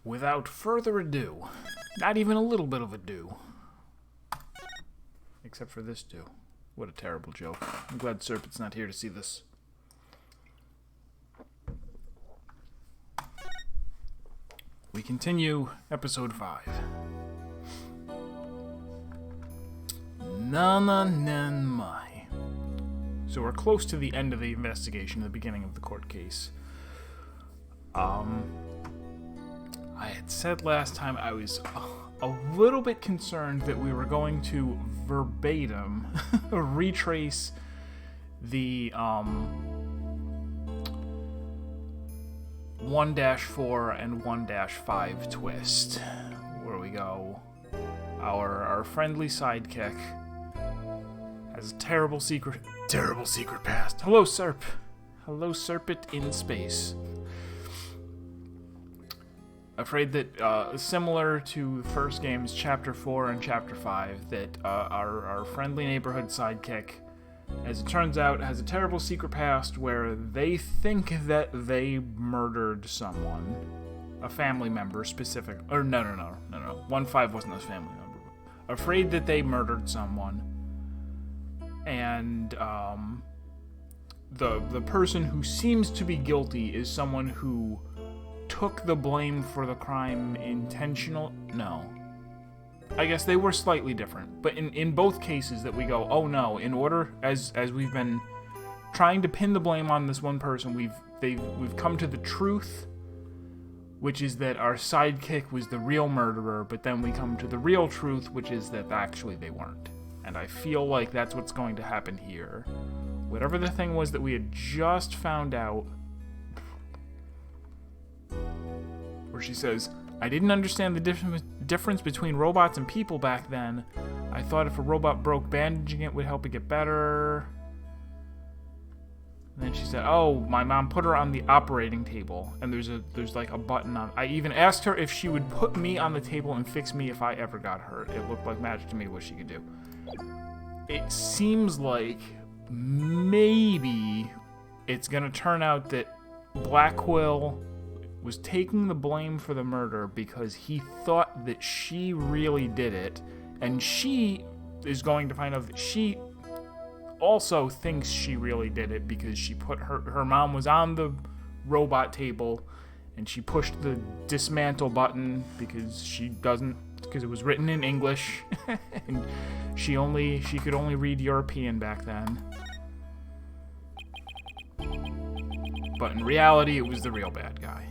Without further ado, not even a little bit of ado, except for this do. What a terrible joke. I'm glad Serpent's not here to see this. We continue episode 5. Na-na-nan-mai. So we're close to the end of the investigation, the beginning of the court case. I had said last time I was a little bit concerned that we were going to verbatim retrace the 1-4 and 1-5 twist, where we go, our friendly sidekick has a terrible secret past. Hello, Serp. Hello, Serpent in space. Afraid that, similar to the first game's Chapter 4 and Chapter 5, that our friendly neighborhood sidekick, as it turns out, has a terrible secret past where they think that they murdered someone. A family member, specific. Or, no. 1-5 wasn't a family member. Afraid that they murdered someone. And, the person who seems to be guilty is someone who took the blame for the crime No. I guess they were slightly different. But in both cases that we go, oh no, in order, as we've been trying to pin the blame on this one person, we've come to the truth, which is that our sidekick was the real murderer, but then we come to the real truth, which is that actually they weren't. And I feel like that's what's going to happen here. Whatever the thing was that we had just found out, where she says, I didn't understand the difference between robots and people back then. I thought if a robot broke, bandaging it would help it get better. And then she said, oh, my mom put her on the operating table, and there's like a button on. I even asked her if she would put me on the table and fix me if I ever got hurt. It looked like magic to me what she could do. It seems like maybe it's gonna turn out that Blackwell was taking the blame for the murder because he thought that she really did it, and she is going to find out that she also thinks she really did it because she put her mom was on the robot table and she pushed the dismantle button because it was written in English and she could only read European back then. But in reality, it was the real bad guy.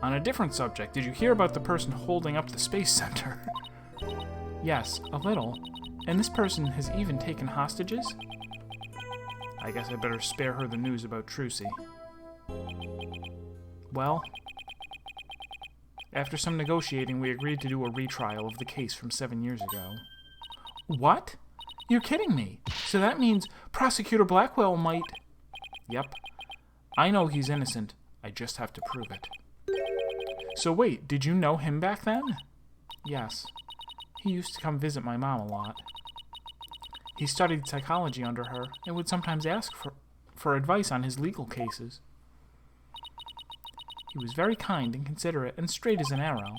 On a different subject, did you hear about the person holding up the space center? Yes, a little. And this person has even taken hostages? I guess I better spare her the news about Trucy. Well, after some negotiating, we agreed to do a retrial of the case from 7 years ago. What? You're kidding me. So that means Prosecutor Blackwell might... Yep. I know he's innocent. I just have to prove it. So wait, did you know him back then? Yes. He used to come visit my mom a lot. He studied psychology under her and would sometimes ask for advice on his legal cases. He was very kind and considerate and straight as an arrow.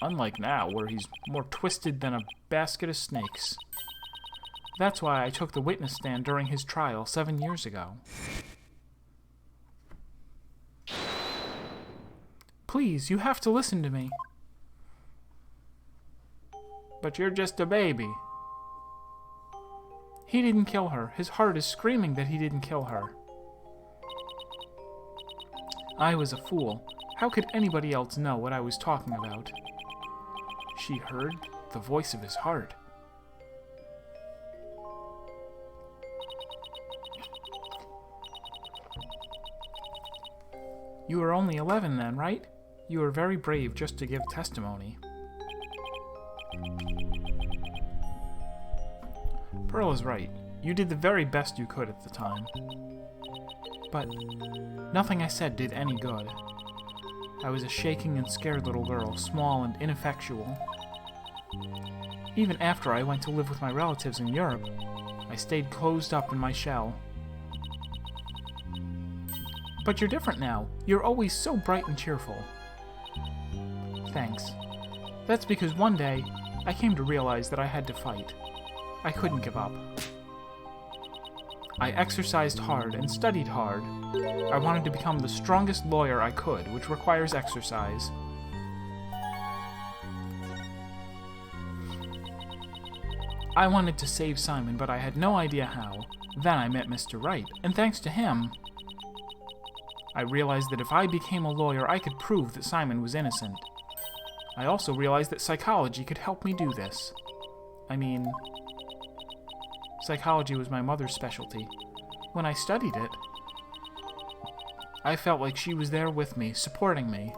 Unlike now, where he's more twisted than a basket of snakes. That's why I took the witness stand during his trial 7 years ago. Please, you have to listen to me. But you're just a baby. He didn't kill her. His heart is screaming that he didn't kill her. I was a fool. How could anybody else know what I was talking about? She heard the voice of his heart. You were only 11 then, right? You were very brave just to give testimony. Pearl is right. You did the very best you could at the time. But nothing I said did any good. I was a shaking and scared little girl, small and ineffectual. Even after I went to live with my relatives in Europe, I stayed closed up in my shell. But you're different now. You're always so bright and cheerful. Thanks. That's because one day, I came to realize that I had to fight. I couldn't give up. I exercised hard and studied hard. I wanted to become the strongest lawyer I could, which requires exercise. I wanted to save Simon, but I had no idea how. Then I met Mr. Wright, and thanks to him, I realized that if I became a lawyer, I could prove that Simon was innocent. I also realized that psychology could help me do this. I mean, psychology was my mother's specialty. When I studied it, I felt like she was there with me, supporting me.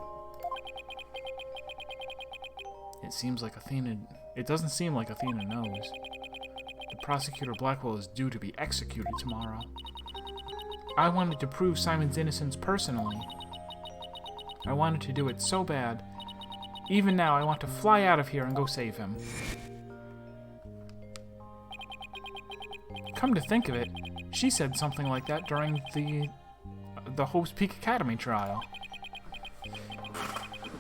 It doesn't seem like Athena knows. The prosecutor Blackwell is due to be executed tomorrow. I wanted to prove Simon's innocence personally. I wanted to do it so bad. Even now, I want to fly out of here and go save him. Come to think of it, she said something like that during the Hope's Peak Academy trial.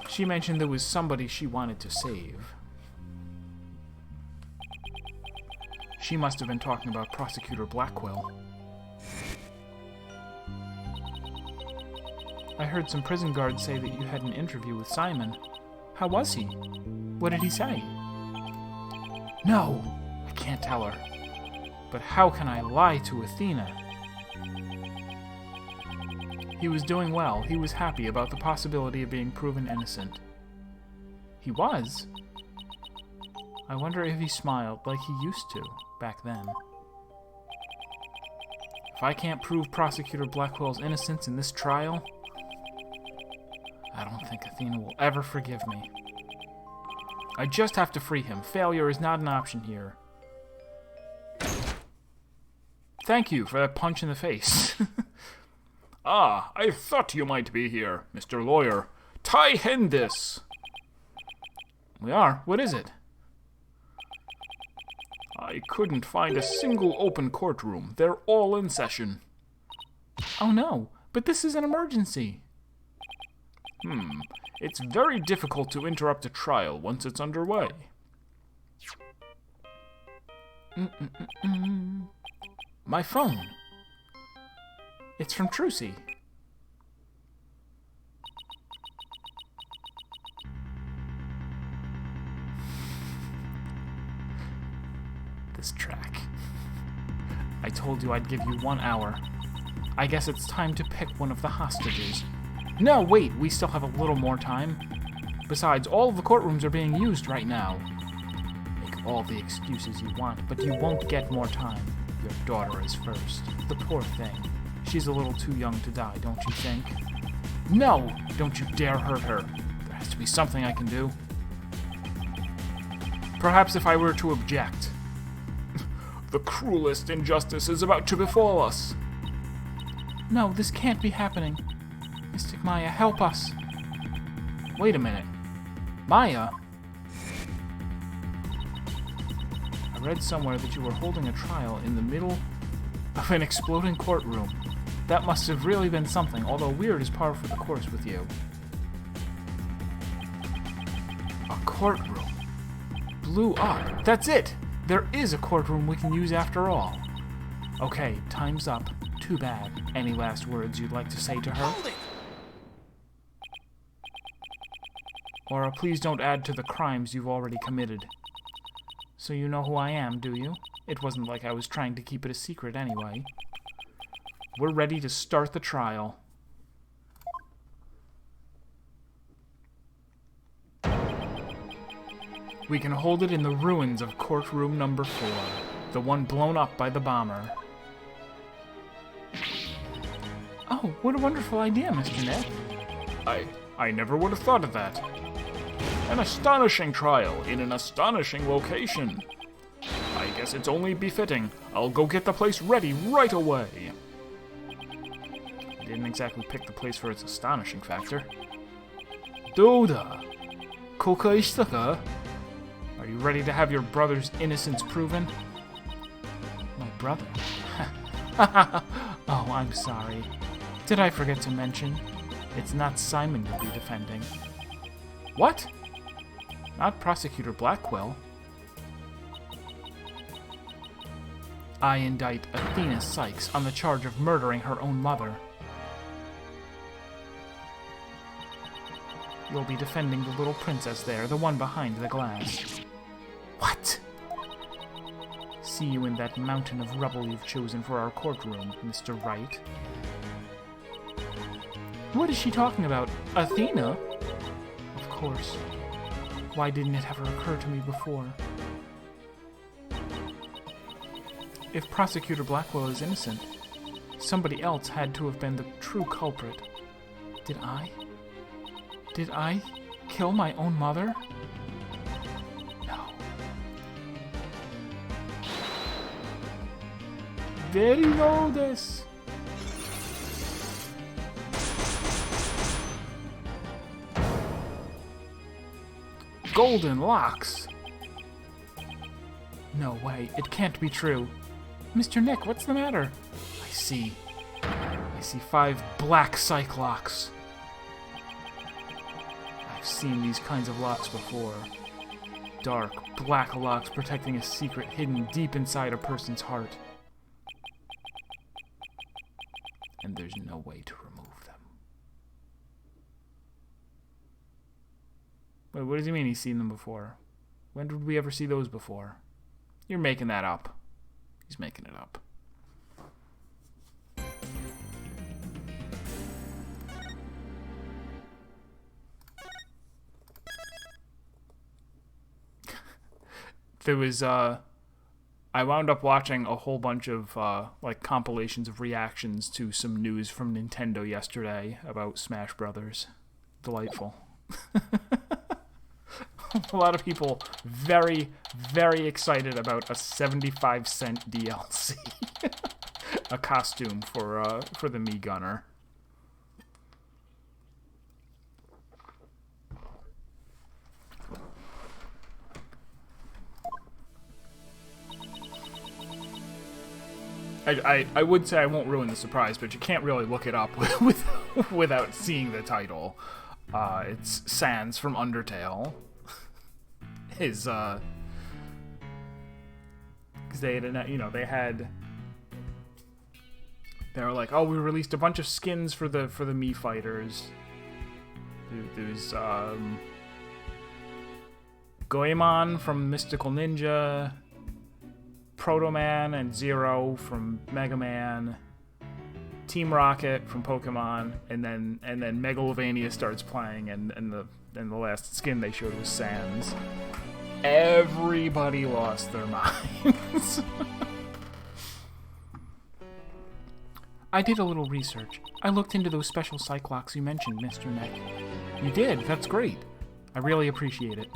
She mentioned there was somebody she wanted to save. She must have been talking about Prosecutor Blackwell. I heard some prison guards say that you had an interview with Simon. How was he? What did he say? No, I can't tell her. But how can I lie to Athena? He was doing well. He was happy about the possibility of being proven innocent. He was? I wonder if he smiled like he used to back then. If I can't prove Prosecutor Blackwell's innocence in this trial, I don't think Athena will ever forgive me. I just have to free him. Failure is not an option here. Thank you for that punch in the face. Ah, I thought you might be here, Mr. Lawyer. Tie hen this! We are. What is it? I couldn't find a single open courtroom. They're all in session. Oh no, but this is an emergency. It's very difficult to interrupt a trial once it's underway. My phone. It's from Trucy. This track. I told you I'd give you 1 hour. I guess it's time to pick one of the hostages. No, wait, we still have a little more time. Besides, all of the courtrooms are being used right now. Make all the excuses you want, but you won't get more time. Your daughter is first. The poor thing. She's a little too young to die, don't you think? No! Don't you dare hurt her. There has to be something I can do. Perhaps if I were to object. The cruelest injustice is about to befall us. No, this can't be happening. Mystic Maya, help us. Wait a minute. Maya? I read somewhere that you were holding a trial in the middle of an exploding courtroom. That must have really been something, although weird is par for the course with you. A courtroom. Blew up. That's it! There is a courtroom we can use after all. Okay, time's up. Too bad. Any last words you'd like to say to her? Or please don't add to the crimes you've already committed. So you know who I am, do you? It wasn't like I was trying to keep it a secret anyway. We're ready to start the trial. We can hold it in the ruins of courtroom number 4, the one blown up by the bomber. Oh, what a wonderful idea, Mr. Ned. I never would have thought of that. An astonishing trial in an astonishing location. I guess it's only befitting. I'll go get the place ready right away. I didn't exactly pick the place for its astonishing factor. Doda. Kokaishitaka? Are you ready to have your brother's innocence proven? My brother? Oh, I'm sorry. Did I forget to mention? It's not Simon you'll be defending. What? Not Prosecutor Blackwell. I indict Athena Sykes on the charge of murdering her own mother. You'll be defending the little princess there, the one behind the glass. What? See you in that mountain of rubble you've chosen for our courtroom, Mr. Wright. What is she talking about? Athena? Of course. Why didn't it ever occur to me before? If Prosecutor Blackwell is innocent, somebody else had to have been the true culprit. Did I? Did I kill my own mother? No. Did you know this? Golden locks? No way, it can't be true. Mr. Nick, what's the matter? I see 5 black psych locks. I've seen these kinds of locks before. Dark, black locks protecting a secret hidden deep inside a person's heart. And there's no way to remove them. Wait, what does he mean he's seen them before? When did we ever see those before? You're making that up. He's making it up. There was, I wound up watching a whole bunch of, like, compilations of reactions to some news from Nintendo yesterday about Smash Brothers. Delightful. A lot of people very, very excited about a 75-cent DLC. A costume for the Mii Gunner. I would say I won't ruin the surprise, but you can't really look it up without seeing the title. It's Sans from Undertale. His, because they had, they were like, oh, we released a bunch of skins for the Mii fighters. There's, Goemon from Mystical Ninja, Proto Man and Zero from Mega Man, Team Rocket from Pokemon, and then Megalovania starts playing, and the last skin they showed was Sans. Everybody lost their minds. I did a little research. I looked into those special Cyclocks you mentioned, Mr. Neck. You did? That's great. I really appreciate it.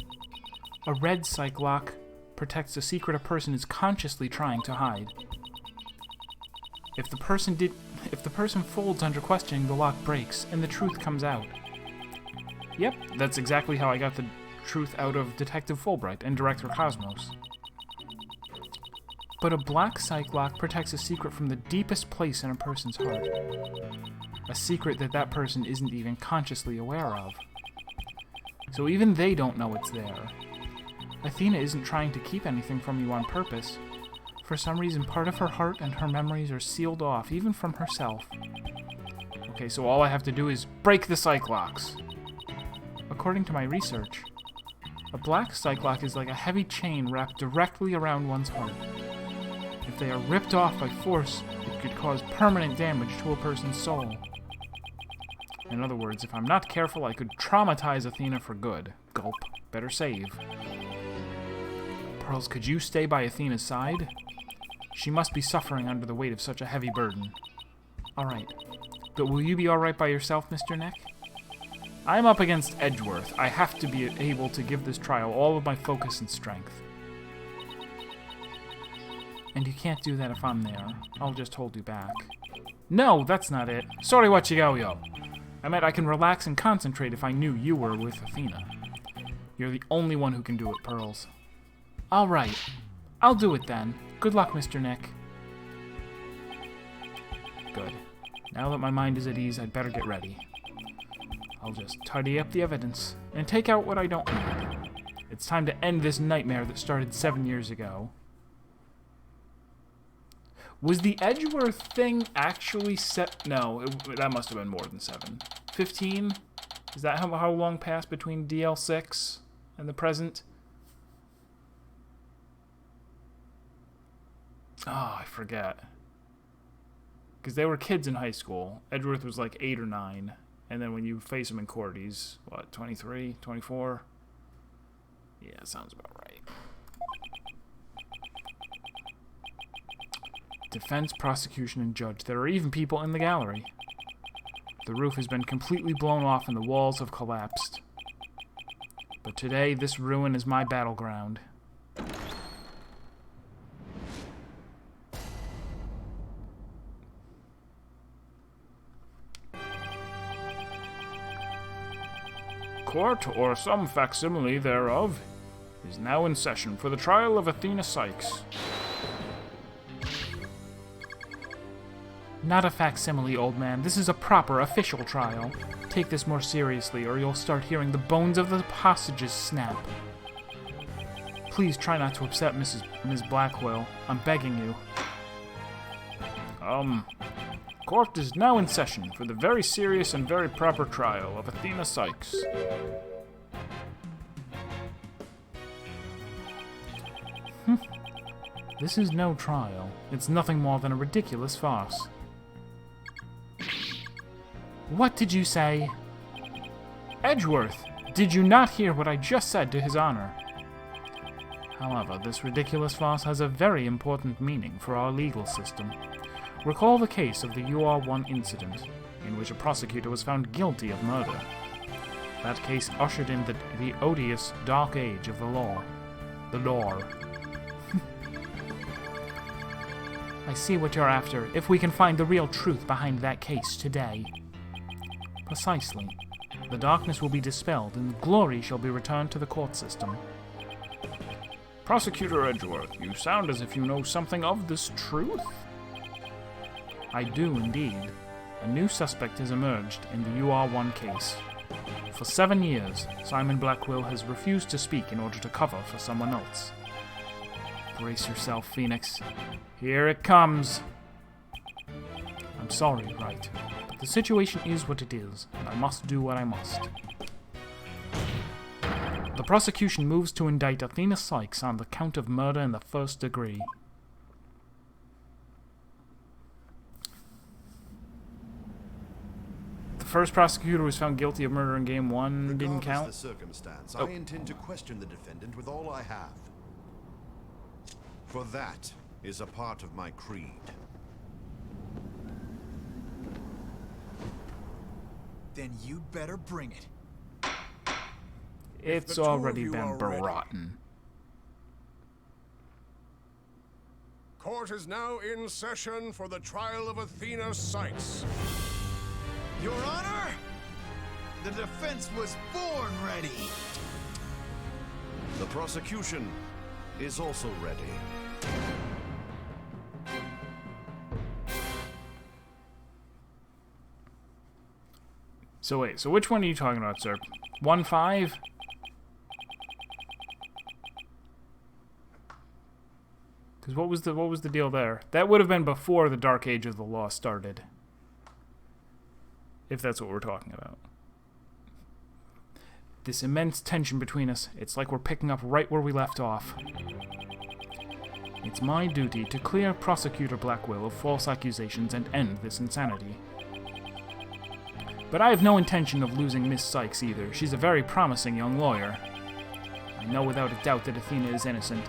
A red Cyclock protects a secret a person is consciously trying to hide. If the person folds under questioning, the lock breaks, and the truth comes out. Yep, that's exactly how I got the truth out of Detective Fulbright and Director Cosmos. But a black Cyclock protects a secret from the deepest place in a person's heart. A secret that person isn't even consciously aware of. So even they don't know it's there. Athena isn't trying to keep anything from you on purpose. For some reason, part of her heart and her memories are sealed off, even from herself. Okay, so all I have to do is break the Cyclocks. According to my research, a black Cyclock is like a heavy chain wrapped directly around one's heart. If they are ripped off by force, it could cause permanent damage to a person's soul. In other words, if I'm not careful, I could traumatize Athena for good. Gulp. Better save. Pearls, could you stay by Athena's side? She must be suffering under the weight of such a heavy burden. Alright. But will you be alright by yourself, Mr. Neck? I'm up against Edgeworth. I have to be able to give this trial all of my focus and strength. And you can't do that if I'm there. I'll just hold you back. No, that's not it. Sorry what you go, yo. I meant I can relax and concentrate if I knew you were with Athena. You're the only one who can do it, Pearls. Alright. I'll do it then. Good luck, Mr. Nick. Good. Now that my mind is at ease, I'd better get ready. I'll just tidy up the evidence and take out what I don't need. It's time to end this nightmare that started 7 years ago. Was the Edgeworth thing actually set? No, that must have been more than 7. 15? Is that how long passed between DL6 and the present? Oh, I forget. Because they were kids in high school. Edgeworth was like 8 or 9. And then when you face him in court, he's, what, 23, 24? Yeah, sounds about right. Defense, prosecution, and judge. There are even people in the gallery. The roof has been completely blown off and the walls have collapsed. But today, this ruin is my battleground. Court, or some facsimile thereof, is now in session for the trial of Athena Sykes. Not a facsimile, old man. This is a proper, official trial. Take this more seriously, or you'll start hearing the bones of the hostages snap. Please try not to upset Ms. Blackwell. I'm begging you. Court is now in session for the very serious and very proper trial of Athena Sykes. This is no trial. It's nothing more than a ridiculous farce. What did you say? Edgeworth, did you not hear what I just said to his honor? However, this ridiculous farce has a very important meaning for our legal system. Recall the case of the UR1 incident, in which a prosecutor was found guilty of murder. That case ushered in the odious dark age of the law. The law. I see what you're after, if we can find the real truth behind that case today. Precisely. The darkness will be dispelled, and glory shall be returned to the court system. Prosecutor Edgeworth, you sound as if you know something of this truth? I do indeed. A new suspect has emerged in the UR1 case. For 7 years, Simon Blackwell has refused to speak in order to cover for someone else. Brace yourself, Phoenix. Here it comes. I'm sorry, Wright, but the situation is what it is, and I must do what I must. The prosecution moves to indict Athena Sykes on the count of murder in the first degree. The first prosecutor was found guilty of murder in Game 1 didn't count. Regardless the circumstance, I intend to question the defendant with all I have. For that is a part of my creed. Then you'd better bring it. It's the two of already you been are ready. berotten. Court is now in session for the trial of Athena Sykes. Your Honor, the defense was born ready. The prosecution is also ready. So wait, so which one are you talking about, sir? 1-5? Because what was the deal there? That would have been before the Dark Age of the Law started. If that's what we're talking about. This immense tension between us, it's like we're picking up right where we left off. It's my duty to clear Prosecutor Blackwell of false accusations and end this insanity. But I have no intention of losing Miss Sykes either. She's a very promising young lawyer. I know without a doubt that Athena is innocent.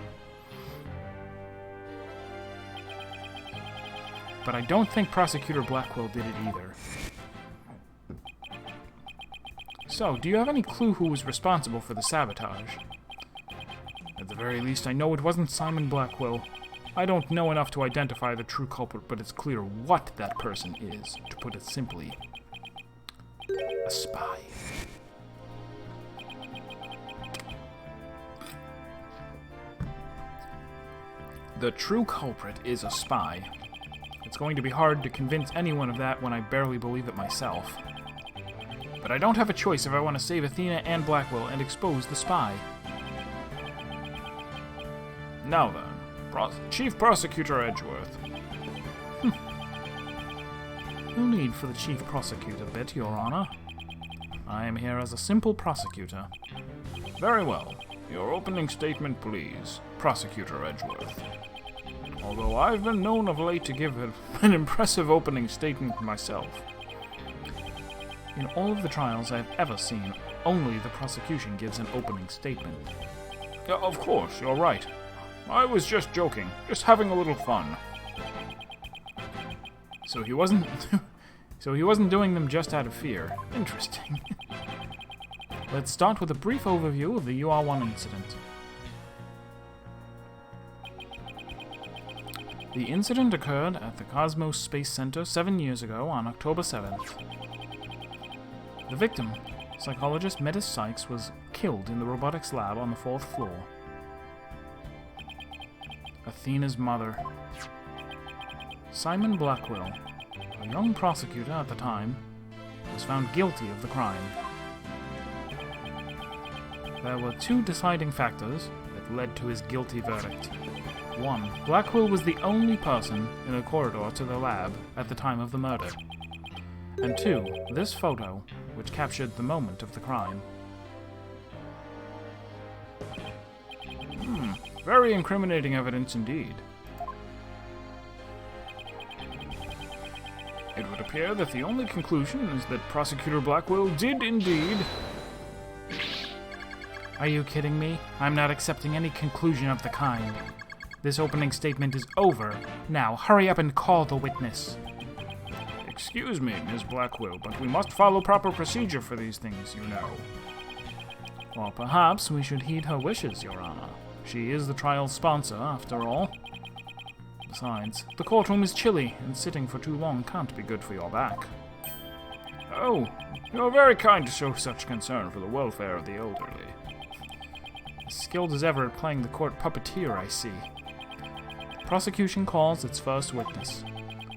But I don't think Prosecutor Blackwell did it either. So, do you have any clue who was responsible for the sabotage? At the very least, I know it wasn't Simon Blackwell. I don't know enough to identify the true culprit, but it's clear what that person is, to put it simply. A spy. The true culprit is a spy. It's going to be hard to convince anyone of that when I barely believe it myself. But I don't have a choice if I want to save Athena and Blackwell and expose the spy. Now then, Chief Prosecutor Edgeworth. No need for the Chief Prosecutor bit, Your Honor. I am here as a simple prosecutor. Very well. Your opening statement, please, Prosecutor Edgeworth. Although I've been known of late to give an impressive opening statement myself. In all of the trials I've ever seen, only the prosecution gives an opening statement. Of course, you're right. I was just joking, just having a little fun. So he wasn't so he wasn't doing them just out of fear. Interesting. Let's start with a brief overview of the UR-1 incident. The incident occurred at the Cosmos Space Center 7 years ago on October 7th. The victim, psychologist Metis Sykes, was killed in the robotics lab on the 4th floor. Athena's mother. Simon Blackwell, a young prosecutor at the time, was found guilty of the crime. There were two deciding factors that led to his guilty verdict. 1. Blackwell was the only person in the corridor to the lab at the time of the murder. And 2. This photo, which captured the moment of the crime. Very incriminating evidence indeed. It would appear that the only conclusion is that Prosecutor Blackwell did indeed... Are you kidding me? I'm not accepting any conclusion of the kind. This opening statement is over. Now, hurry up and call the witness. Excuse me, Ms. Blackwell, but we must follow proper procedure for these things, you know. Or perhaps we should heed her wishes, Your Honor. She is the trial's sponsor, after all. Besides, the courtroom is chilly, and sitting for too long can't be good for your back. Oh, you're very kind to show such concern for the welfare of the elderly. As skilled as ever at playing the court puppeteer, I see. Prosecution calls its first witness.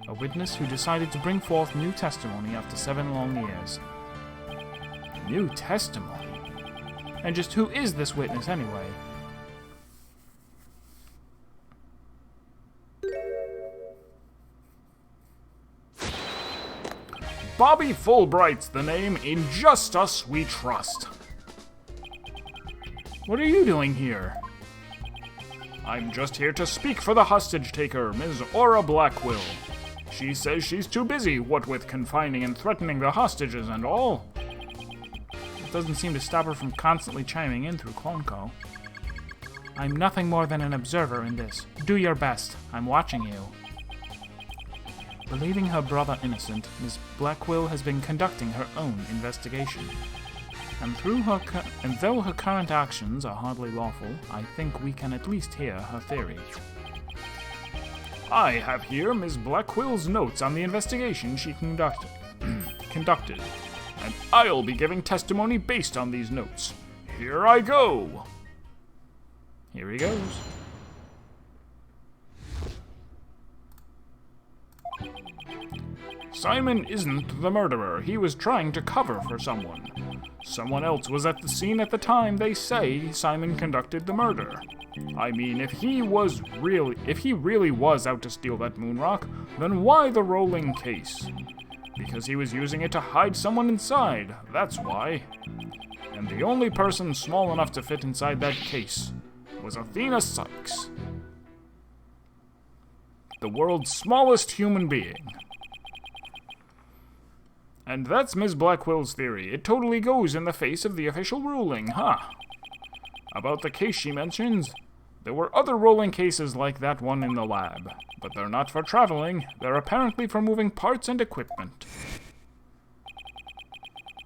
A witness who decided to bring forth new testimony after 7 long years. New testimony? And just who is this witness, anyway? Bobby Fulbright's the name. In justice we trust. What are you doing here? I'm just here to speak for the hostage taker, Ms. Aura Blackwell. She says she's too busy, what with confining and threatening the hostages and all. It doesn't seem to stop her from constantly chiming in through Clonco. I'm nothing more than an observer in this. Do your best. I'm watching you. Believing her brother innocent, Ms. Blackwell has been conducting her own investigation. And though her current actions are hardly lawful, I think we can at least hear her theory. I have here Ms. Blackwell's notes on the investigation she conducted, and I'll be giving testimony based on these notes. Here I go! Here he goes. Simon isn't the murderer. He was trying to cover for someone. Someone else was at the scene at the time they say Simon conducted the murder. I mean, if he really was out to steal that moon rock, then why the rolling case? Because he was using it to hide someone inside, that's why. And the only person small enough to fit inside that case was Athena Sykes. The world's smallest human being. And that's Ms. Blackwell's theory. It totally goes in the face of the official ruling, huh? About the case she mentions, there were other rolling cases like that one in the lab, but they're not for traveling. They're apparently for moving parts and equipment.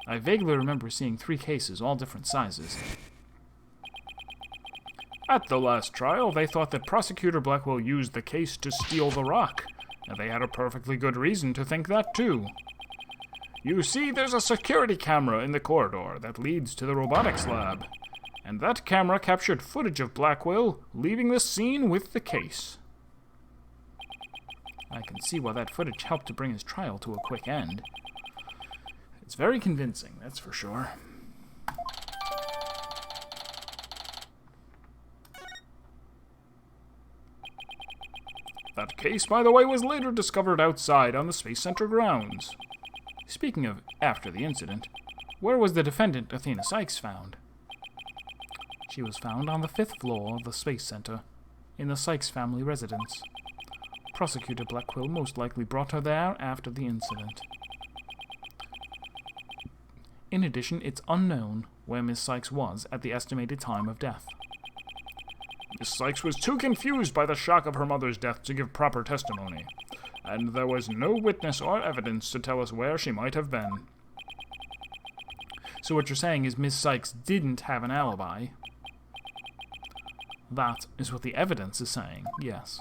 I vaguely remember seeing 3 cases, all different sizes. At the last trial, they thought that Prosecutor Blackwell used the case to steal the rock, and they had a perfectly good reason to think that too. You see, there's a security camera in the corridor that leads to the robotics lab, and that camera captured footage of Blackwell leaving the scene with the case. I can see why that footage helped to bring his trial to a quick end. It's very convincing, that's for sure. That case, by the way, was later discovered outside on the Space Center grounds. Speaking of after the incident, where was the defendant, Athena Sykes, found? She was found on the 5th floor of the Space Center, in the Sykes family residence. Prosecutor Blackquill most likely brought her there after the incident. In addition, it's unknown where Miss Sykes was at the estimated time of death. Miss Sykes was too confused by the shock of her mother's death to give proper testimony, and there was no witness or evidence to tell us where she might have been. So what you're saying is Miss Sykes didn't have an alibi? That is what the evidence is saying, yes.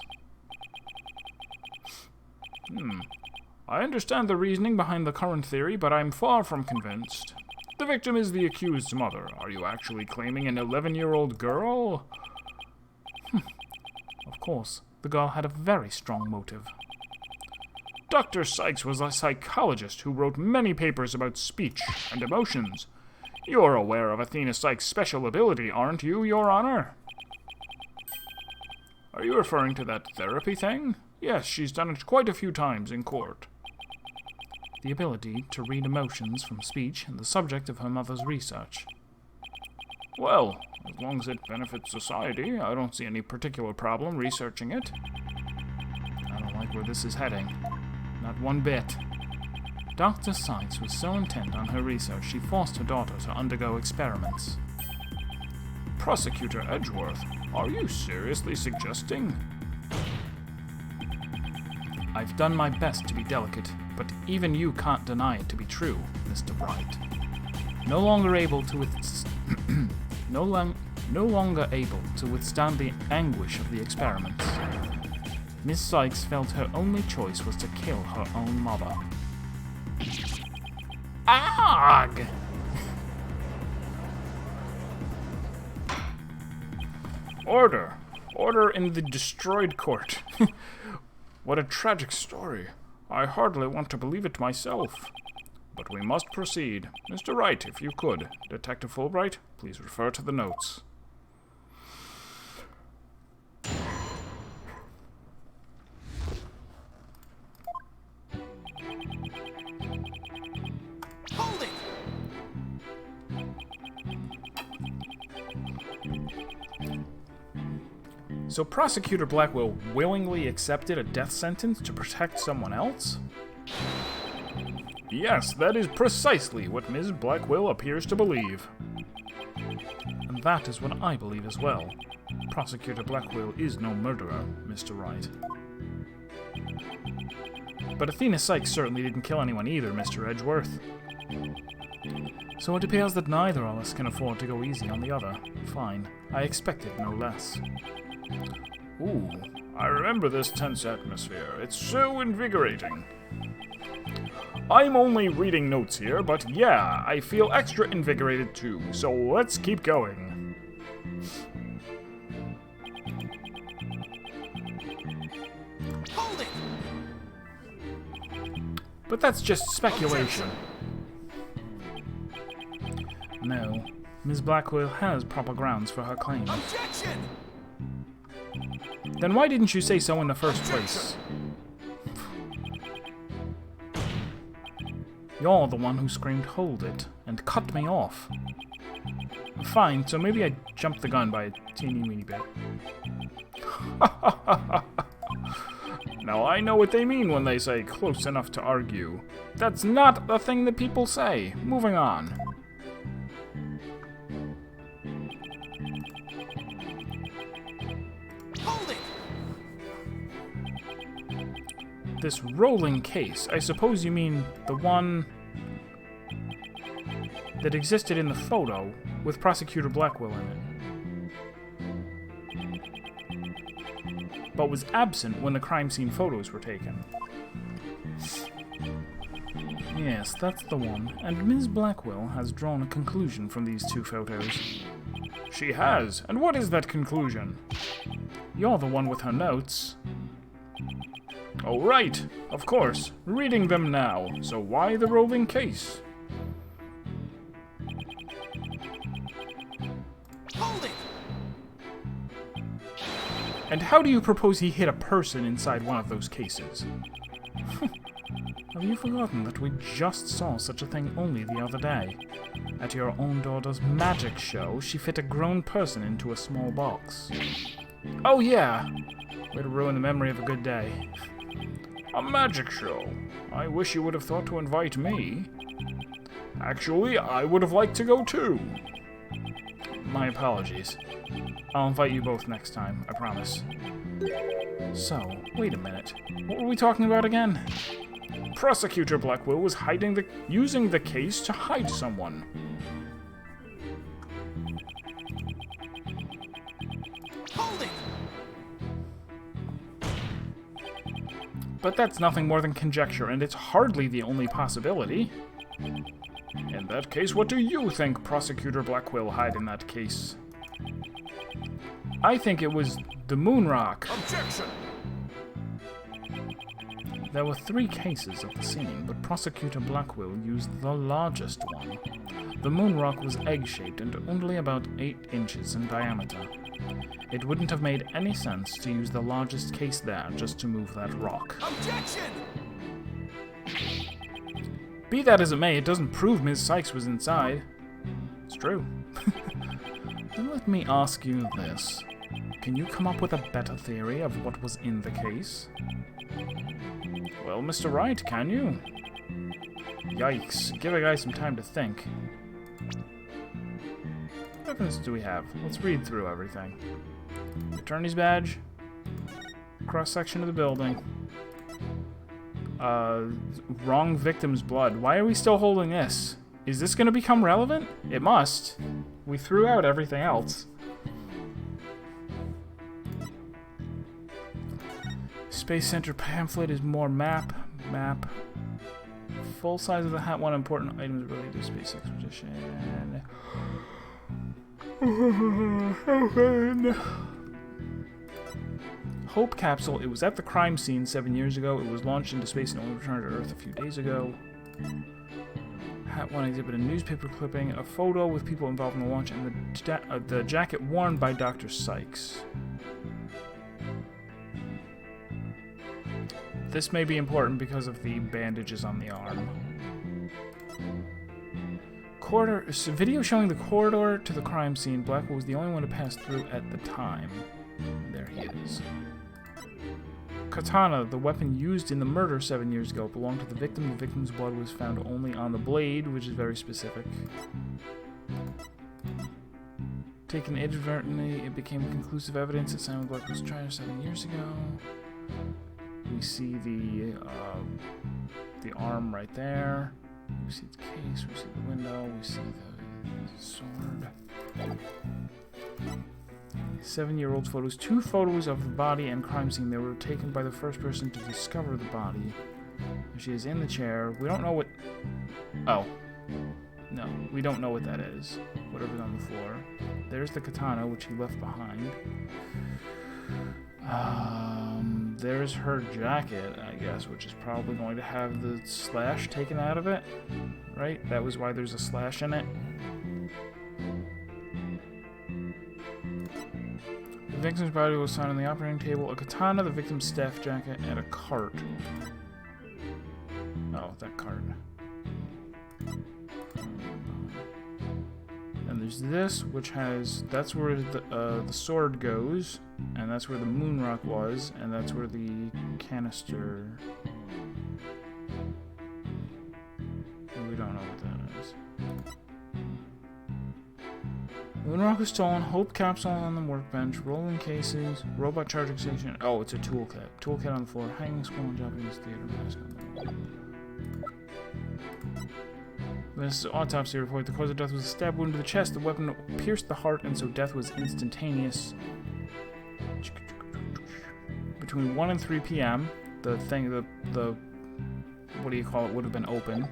I understand the reasoning behind the current theory, but I'm far from convinced. The victim is the accused's mother. Are you actually claiming an 11-year-old girl? Of course, the girl had a very strong motive. Dr. Sykes was a psychologist who wrote many papers about speech and emotions. You're aware of Athena Sykes' special ability, aren't you, Your Honor? Are you referring to that therapy thing? Yes, she's done it quite a few times in court. The ability to read emotions from speech and the subject of her mother's research. Well, as long as it benefits society, I don't see any particular problem researching it. I don't like where this is heading. Not one bit. Dr. Sykes was so intent on her research she forced her daughter to undergo experiments. Prosecutor Edgeworth, are you seriously suggesting? I've done my best to be delicate, but even you can't deny it to be true, Mr. Wright. No longer able to withstand the anguish of the experiments, Miss Sykes felt her only choice was to kill her own mother. Ag! Order! Order in the destroyed court. What a tragic story. I hardly want to believe it myself. But we must proceed. Mr. Wright, if you could. Detective Fulbright, please refer to the notes. Hold it! So Prosecutor Blackquill willingly accepted a death sentence to protect someone else? Yes, that is precisely what Ms. Blackquill appears to believe. And that is what I believe as well. Prosecutor Blackquill is no murderer, Mr. Wright. But Athena Sykes certainly didn't kill anyone either, Mr. Edgeworth. So it appears that neither of us can afford to go easy on the other. Fine. I expected no less. Ooh, I remember this tense atmosphere. It's so invigorating. I'm only reading notes here, but yeah, I feel extra invigorated too, so let's keep going. Hold it! But that's just speculation. No, Ms. Blackquill has proper grounds for her claims. Objection! Then why didn't you say so in the first place? You're the one who screamed, "Hold it," and cut me off. Fine, so maybe I jumped the gun by a teeny-weeny bit. Now I know what they mean when they say close enough to argue. That's not the thing that people say. Moving on. Hold it! This rolling case, I suppose you mean the one that existed in the photo with Prosecutor Blackquill in it, but was absent when the crime scene photos were taken. Yes, that's the one, and Ms. Blackquill has drawn a conclusion from these two photos. She has, and what is that conclusion? You're the one with her notes. Oh, right, of course, reading them now, so why the rolling case? Hold it! And how do you propose he hit a person inside one of those cases? Have you forgotten that we just saw such a thing only the other day? At your own daughter's magic show, she fit a grown person into a small box. Oh yeah! Way to ruin the memory of a good day. A magic show? I wish you would have thought to invite me. Actually, I would have liked to go too. My apologies. I'll invite you both next time, I promise. So, wait a minute. What were we talking about again? Prosecutor Blackwell was using the case to hide someone. Hold it! But that's nothing more than conjecture, and it's hardly the only possibility. In that case, what do you think Prosecutor Blackwell hid in that case? I think it was the moon rock. Objection! There were 3 cases at the scene, but Prosecutor Blackwell used the largest one. The moon rock was egg-shaped and only about 8 inches in diameter. It wouldn't have made any sense to use the largest case there just to move that rock. Objection! Be that as it may, it doesn't prove Ms. Sykes was inside. It's true. Then let me ask you this. Can you come up with a better theory of what was in the case? Well, Mr. Wright, can you? Yikes. Give a guy some time to think. What evidence do we have? Let's read through everything. Attorney's badge. Cross-section of the building. Wrong victim's blood. Why are we still holding this? Is this going to become relevant? It must. We threw out everything else. Space Center pamphlet is more map. Full size of the hat. One important items related to space expedition. Hope capsule. It was at the crime scene 7 years ago. It was launched into space and only returned to Earth a few days ago. Hat 1 exhibit a newspaper clipping, a photo with people involved in the launch, and the jacket worn by Dr. Sykes. This may be important because of the bandages on the arm. Video showing the corridor to the crime scene. Blackwell was the only one to pass through at the time. There he is. Katana, the weapon used in the murder 7 years ago, belonged to the victim. The victim's blood was found only on the blade, which is very specific. Taken inadvertently, it became conclusive evidence that Simon Black was tried 7 years ago. We see the arm right there. We see the case. We see the window. We see the sword. 7-year-old photos. 2 photos of the body and crime scene. They were taken by the first person to discover the body. She is in the chair. We don't know what... Oh. No, we don't know what that is. Whatever's on the floor. There's the katana, which he left behind. There's her jacket, I guess, which is probably going to have the slash taken out of it. Right? That was why there's a slash in it. The victim's body was found on the operating table. A katana, the victim's staff jacket, and a cart. Oh, that cart. And there's this, which has... That's where the sword goes. And that's where the moon rock was. And that's where the canister... We don't know what that is. Moon rock was stolen. Hope capsule on the workbench. Rolling cases. Robot charging station. Oh, it's a toolkit. Toolkit on the floor. Hanging school and Japanese theater mask on the wall. This autopsy report. The cause of death was a stab wound to the chest. The weapon pierced the heart, and so death was instantaneous. Between 1 and 3 p.m., the what do you call it, would have been open.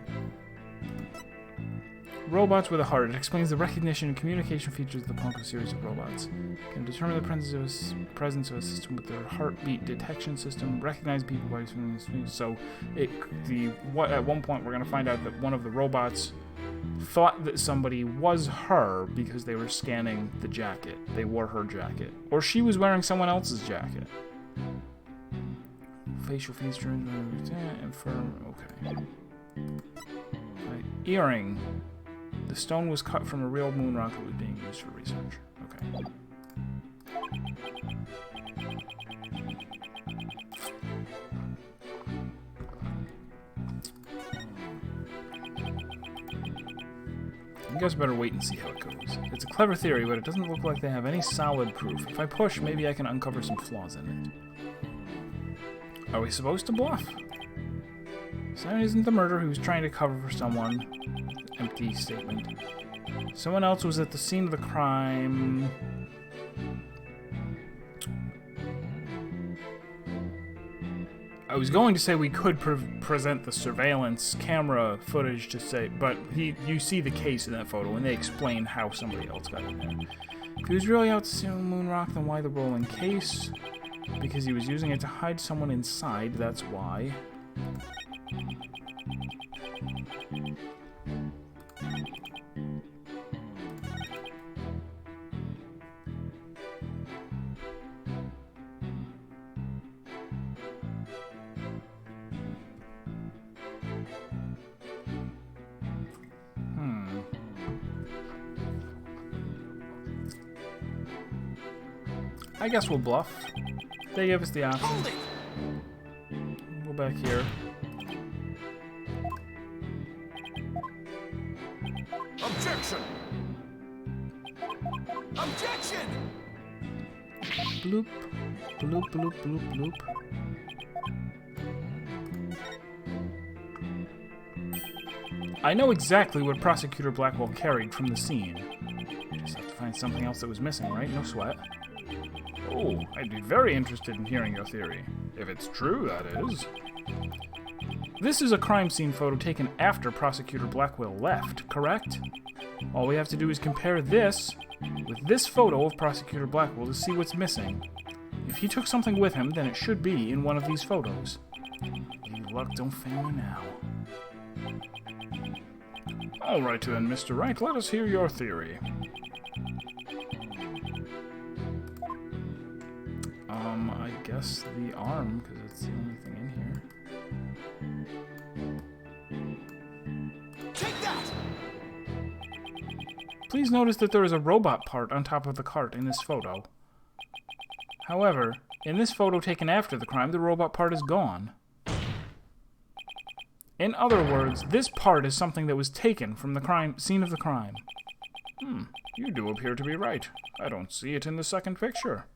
Robots with a heart. It explains the recognition and communication features of the Ponko series of robots. Can determine the presence of a system with their heartbeat detection system. Recognize people by so at one point we're going to find out that one of the robots thought that somebody was her because they were scanning the jacket. They wore her jacket. Or she was wearing someone else's jacket. Facial features and firm. Okay. Right. Earring. The stone was cut from a real moon rock that was being used for research. Okay. You guys better wait and see how it goes. It's a clever theory, but it doesn't look like they have any solid proof. If I push, maybe I can uncover some flaws in it. Are we supposed to bluff? Simon isn't the murderer who was trying to cover for someone. Empty statement. Someone else was at the scene of the crime. I was going to say we could present the surveillance camera footage to say, but you see the case in that photo, and they explain how somebody else got in there. If he was really out to see moon rock, then why the rolling case? Because he was using it to hide someone inside, that's why. I guess we'll bluff. They give us the option. Go back here. Objection! Objection! Bloop, bloop, bloop, bloop, bloop. I know exactly what Prosecutor Blackwell carried from the scene. Just have to find something else that was missing, right? No sweat. Oh, I'd be very interested in hearing your theory. If it's true, that is. This is a crime scene photo taken after Prosecutor Blackwell left, correct? All we have to do is compare this with this photo of Prosecutor Blackwell to see what's missing. If he took something with him, then it should be in one of these photos. Any luck, don't fail me now. All right then, Mr. Wright, let us hear your theory. I guess the arm, because it's the only thing in here. Take that! Please notice that there is a robot part on top of the cart in this photo. However, in this photo taken after the crime, the robot part is gone. In other words, this part is something that was taken from the scene of the crime. You do appear to be right. I don't see it in the second picture.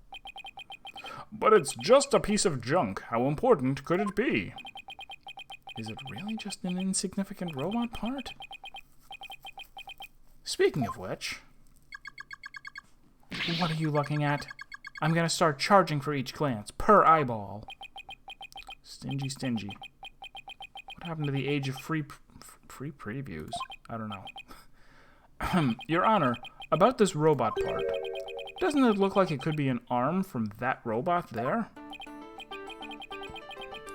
But it's just a piece of junk. How important could it be? Is it really just an insignificant robot part? Speaking of which... What are you looking at? I'm gonna start charging for each glance, per eyeball. Stingy, stingy. What happened to the age of free previews? I don't know. Your Honor, about this robot part. Doesn't it look like it could be an arm from that robot there?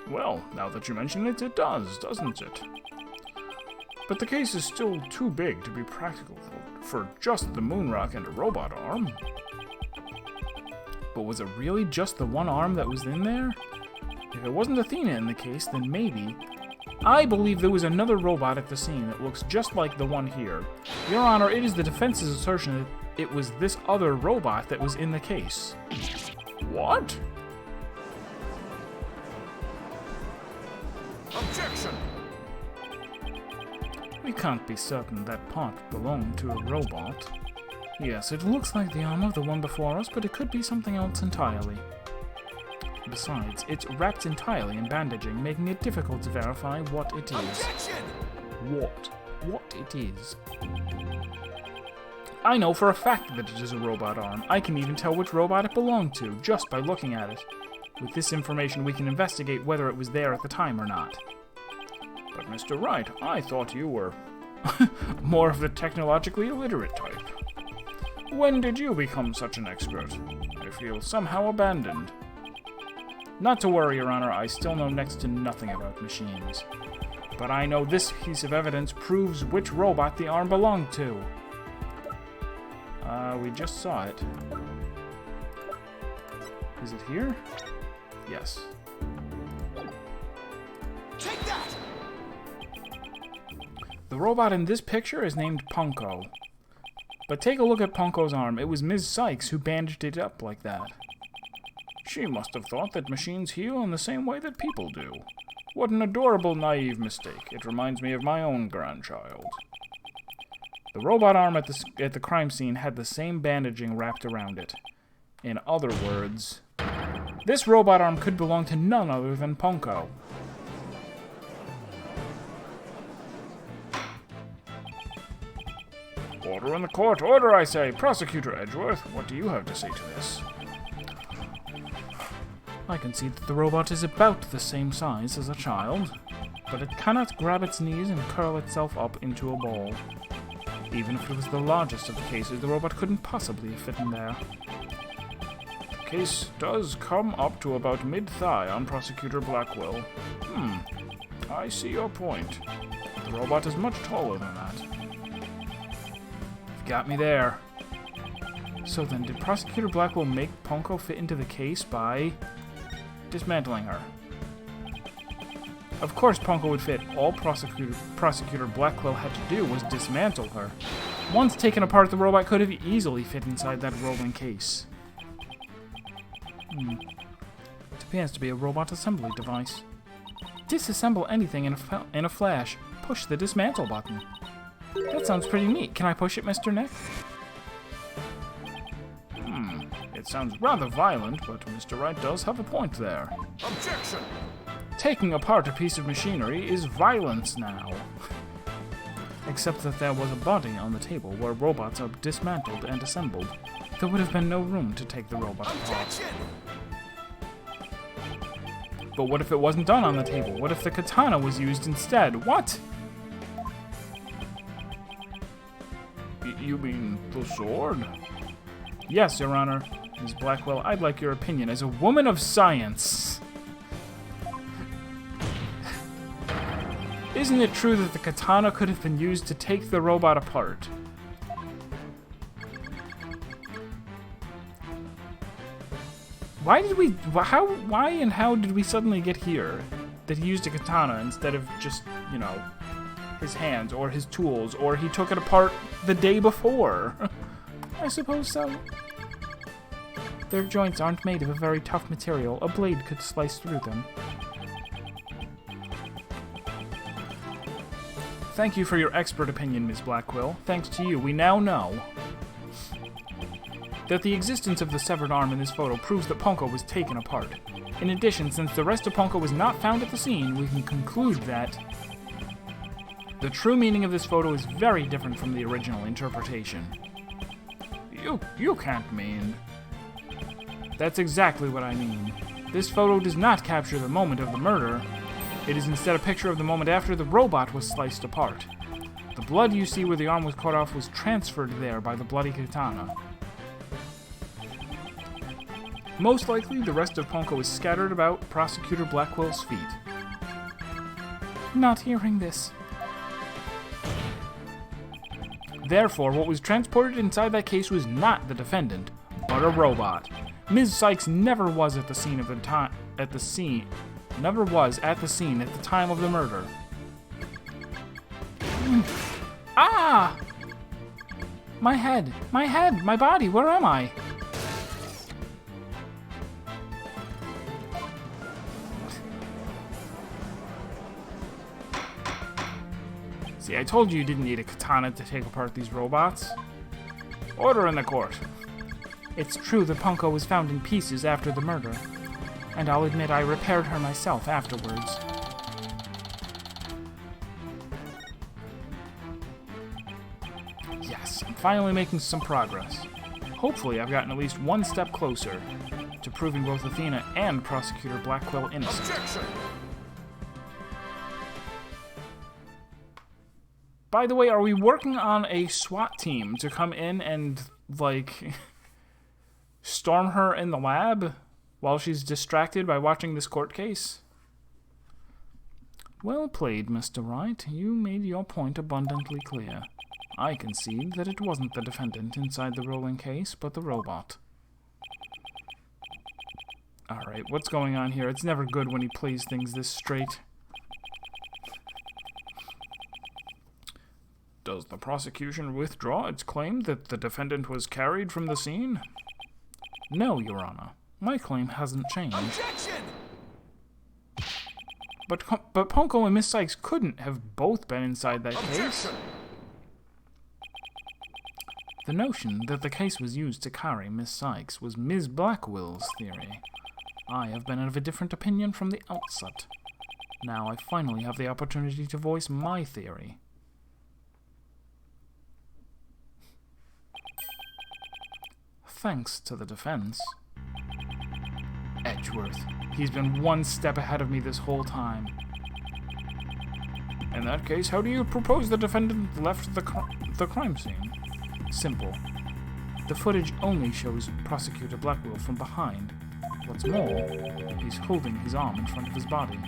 Well, now that you mention it, it does, doesn't it? But the case is still too big to be practical for just the moon rock and a robot arm. But was it really just the one arm that was in there? If it wasn't Athena in the case, then maybe... I believe there was another robot at the scene that looks just like the one here. Your Honor, it is the defense's assertion that it was this other robot that was in the case. What? Objection! We can't be certain that part belonged to a robot. Yes, it looks like the arm of the one before us, but it could be something else entirely. Besides, it's wrapped entirely in bandaging, making it difficult to verify what it is. Objection! What it is. I know for a fact that it is a robot arm. I can even tell which robot it belonged to, just by looking at it. With this information, we can investigate whether it was there at the time or not. But Mr. Wright, I thought you were... More of the technologically illiterate type. When did you become such an expert? I feel somehow abandoned. Not to worry, Your Honor, I still know next to nothing about machines. But I know this piece of evidence proves which robot the arm belonged to. We just saw it. Is it here? Yes. Take that! The robot in this picture is named Punko. But take a look at Punko's arm. It was Ms. Sykes who bandaged it up like that. She must have thought that machines heal in the same way that people do. What an adorable, naive mistake. It reminds me of my own grandchild. The robot arm at the crime scene had the same bandaging wrapped around it. In other words, this robot arm could belong to none other than Punko. Order in the court. Order, I say. Prosecutor Edgeworth, what do you have to say to this? I can see that the robot is about the same size as a child, but it cannot grab its knees and curl itself up into a ball. Even if it was the largest of the cases, the robot couldn't possibly fit in there. The case does come up to about mid-thigh on Prosecutor Blackwell. I see your point. The robot is much taller than that. You've got me there. So then, did Prosecutor Blackwell make Punko fit into the case by dismantling her? Of course Punko would fit. All Prosecutor Blackwell had to do was dismantle her. Once taken apart, the robot could have easily fit inside that rolling case. It appears to be a robot assembly device. Disassemble anything in a flash. Push the dismantle button. That sounds pretty neat. Can I push it, Mr. Nick? It sounds rather violent, but Mr. Wright does have a point there. Objection! Taking apart a piece of machinery is violence now. Except that there was a body on the table where robots are dismantled and assembled. There would have been no room to take the robot apart. Objection! But what if it wasn't done on the table? What if the katana was used instead? What? You mean the sword? Yes, Your Honor. Ms. Blackwell, I'd like your opinion as a woman of science. Isn't it true that the katana could have been used to take the robot apart? Why and how did we suddenly get here? That he used a katana instead of just, you know, his hands or his tools, or he took it apart the day before? I suppose so. Their joints aren't made of a very tough material. A blade could slice through them. Thank you for your expert opinion, Ms. Blackwell. Thanks to you, we now know that the existence of the severed arm in this photo proves that Punko was taken apart. In addition, since the rest of Punko was not found at the scene, we can conclude that the true meaning of this photo is very different from the original interpretation. You can't mean... That's exactly what I mean. This photo does not capture the moment of the murder. It is instead a picture of the moment after the robot was sliced apart. The blood you see where the arm was cut off was transferred there by the bloody katana. Most likely, the rest of Punko is scattered about Prosecutor Blackwell's feet. Not hearing this. Therefore, what was transported inside that case was not the defendant, but a robot. Ms. Sykes never was at the scene at the time at the scene of the murder. Ah! My head, my body, where am I? See, I told you didn't need a katana to take apart these robots. Order in the court. It's true that Punko was found in pieces after the murder, and I'll admit I repaired her myself afterwards. Yes, I'm finally making some progress. Hopefully I've gotten at least one step closer to proving both Athena and Prosecutor Blackwell innocent. Objection! By the way, are we working on a SWAT team to come in and, like, storm her in the lab while she's distracted by watching this court case? Well played, Mr. Wright. You made your point abundantly clear. I concede that it wasn't the defendant inside the rolling case, but the robot. Alright, what's going on here? It's never good when he plays things this straight. Does the prosecution withdraw its claim that the defendant was carried from the scene? No, Your Honor. My claim hasn't changed. Objection! But Ponko and Miss Sykes couldn't have both been inside that case. The notion that the case was used to carry Miss Sykes was Ms. Blackwell's theory. I have been of a different opinion from the outset. Now I finally have the opportunity to voice my theory. Thanks to the defense. Edgeworth. He's been one step ahead of me this whole time. In that case, how do you propose the defendant left the crime scene? Simple. The footage only shows Prosecutor Blackwell from behind. What's more, he's holding his arm in front of his body,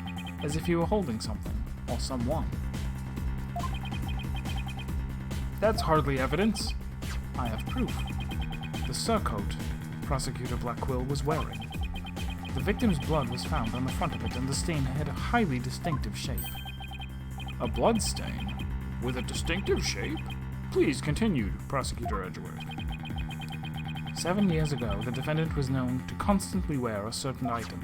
as if he were holding something, or someone. That's hardly evidence. I have proof. The surcoat Prosecutor Blackwell was wearing. The victim's blood was found on the front of it, and the stain had a highly distinctive shape. A blood stain? With a distinctive shape? Please continue, Prosecutor Edgeworth. 7 years ago, the defendant was known to constantly wear a certain item,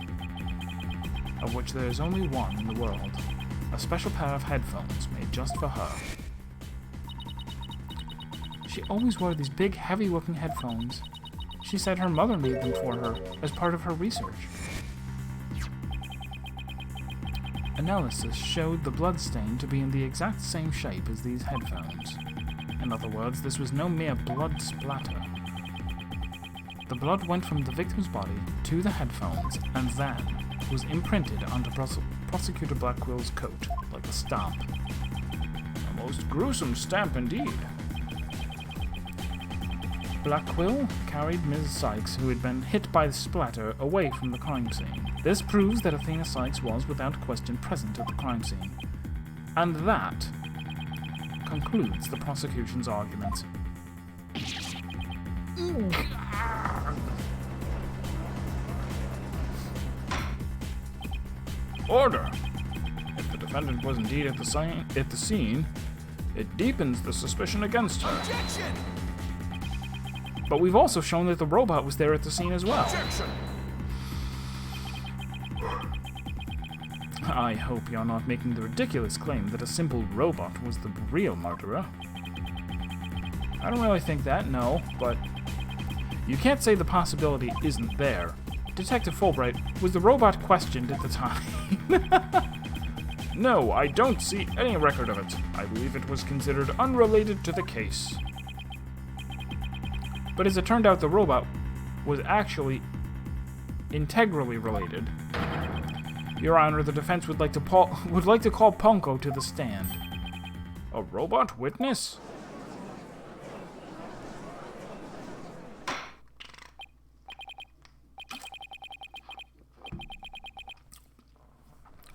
of which there is only one in the world, a special pair of headphones made just for her. She always wore these big, heavy-looking headphones. She said her mother made them for her as part of her research. Analysis showed the blood stain to be in the exact same shape as these headphones. In other words, this was no mere blood splatter. The blood went from the victim's body to the headphones and then was imprinted onto Prosecutor Blackwell's coat like a stamp. A most gruesome stamp indeed. Blackwell carried Ms. Sykes, who had been hit by the splatter, away from the crime scene. This proves that Athena Sykes was, without question, present at the crime scene. And that concludes the prosecution's argument. Order! If the defendant was indeed at the scene, it deepens the suspicion against her. Objection! But we've also shown that the robot was there at the scene as well. Objection! I hope you're not making the ridiculous claim that a simple robot was the real murderer. I don't really think that, no, but you can't say the possibility isn't there. Detective Fulbright, was the robot questioned at the time? No, I don't see any record of it. I believe it was considered unrelated to the case. But as it turned out, the robot was actually integrally related. Your Honor, the defense would like to call Ponko to the stand. A robot witness?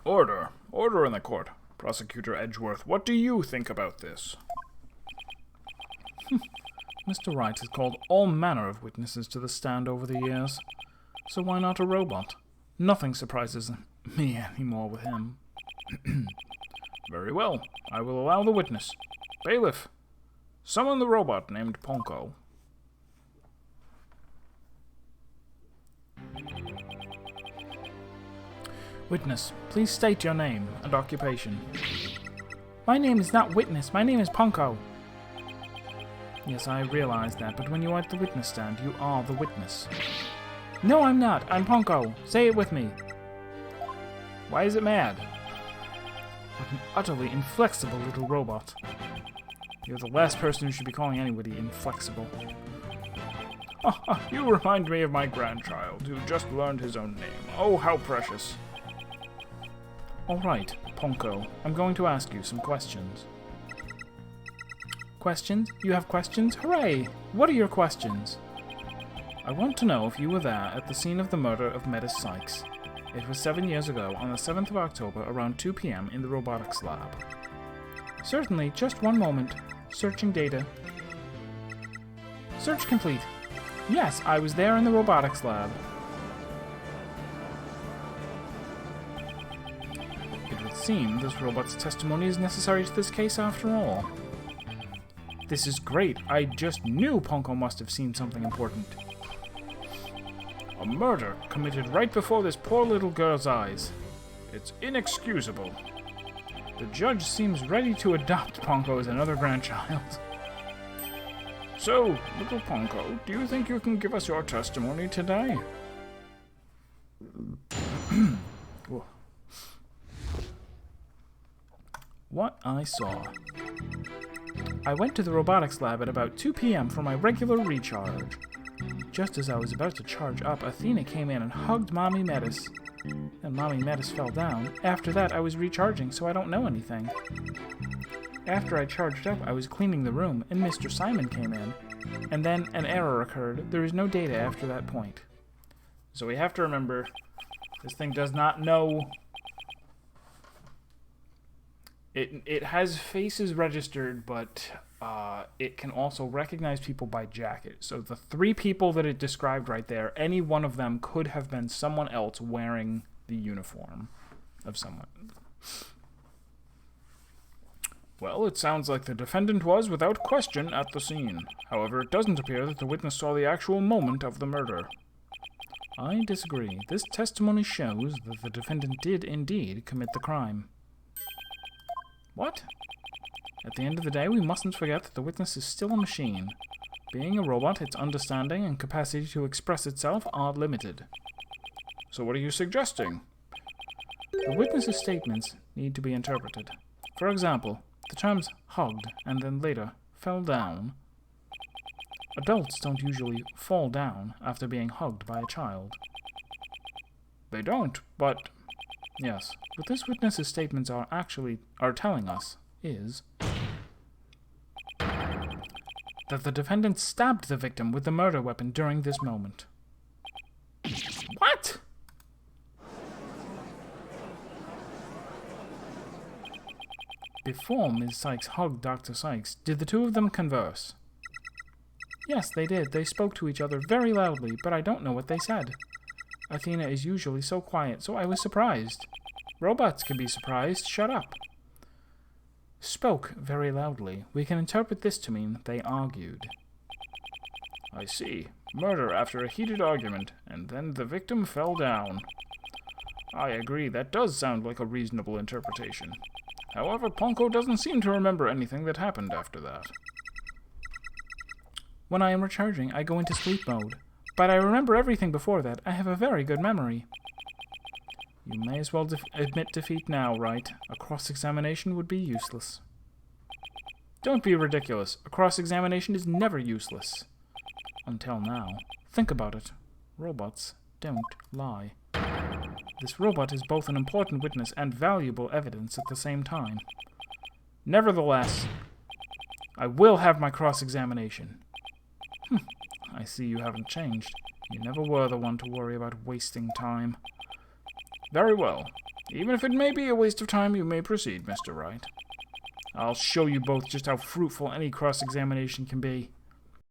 Order. Order in the court. Prosecutor Edgeworth, what do you think about this? Mr. Wright has called all manner of witnesses to the stand over the years, so why not a robot? Nothing surprises me anymore with him. Very well. I will allow the witness. Bailiff, summon the robot named Ponko. Witness, please state your name and occupation. My name is not Witness, my name is Ponko. Yes, I realize that, but when you are at the witness stand, you are the witness. No, I'm not. I'm Ponko. Say it with me. Why is it mad? What an utterly inflexible little robot. You're the last person who should be calling anybody inflexible. You remind me of my grandchild, who just learned his own name. Oh, how precious. All right, Ponko. I'm going to ask you some questions. Questions? You have questions? Hooray! What are your questions? I want to know if you were there at the scene of the murder of Metis Sykes. It was 7 years ago, on the 7th of October, around 2 p.m. in the robotics lab. Certainly, just one moment. Searching data. Search complete. Yes, I was there in the robotics lab. It would seem this robot's testimony is necessary to this case after all. This is great. I just knew Ponko must have seen something important. A murder committed right before this poor little girl's eyes. It's inexcusable. The judge seems ready to adopt Ponko as another grandchild. So, little Ponko, do you think you can give us your testimony today? What I saw. I went to the robotics lab at about 2 p.m. for my regular recharge. Just as I was about to charge up, Athena came in and hugged Mommy Metis. And Mommy Metis fell down. After that, I was recharging, so I don't know anything. After I charged up, I was cleaning the room, and Mr. Simon came in. And then an error occurred. There is no data after that point. So we have to remember, this thing does not know. It has faces registered, but it can also recognize people by jacket. So the 3 people that it described right there, any one of them could have been someone else wearing the uniform of someone. Well, it sounds like the defendant was, without question, at the scene. However, it doesn't appear that the witness saw the actual moment of the murder. I disagree. This testimony shows that the defendant did indeed commit the crime. What? At the end of the day, we mustn't forget that the witness is still a machine. Being a robot, its understanding and capacity to express itself are limited. So what are you suggesting? The witness's statements need to be interpreted. For example, the terms hugged and then later fell down. Adults don't usually fall down after being hugged by a child. They don't, but... Yes, what this witness's statements are telling us is that the defendant stabbed the victim with the murder weapon during this moment. What? Before Ms. Sykes hugged Dr. Sykes, did the two of them converse? Yes, they did. They spoke to each other very loudly, but I don't know what they said. Athena is usually so quiet, so I was surprised. Robots can be surprised. Shut up. Spoke very loudly. We can interpret this to mean they argued. I see. Murder after a heated argument, and then the victim fell down. I agree, that does sound like a reasonable interpretation. However, Ponko doesn't seem to remember anything that happened after that. When I am recharging, I go into sleep mode. But I remember everything before that. I have a very good memory. You may as well admit defeat now, Wright. A cross-examination would be useless. Don't be ridiculous. A cross-examination is never useless. Until now. Think about it. Robots don't lie. This robot is both an important witness and valuable evidence at the same time. Nevertheless, I will have my cross-examination. I see you haven't changed. You never were the one to worry about wasting time. Very well. Even if it may be a waste of time, you may proceed, Mr. Wright. I'll show you both just how fruitful any cross-examination can be.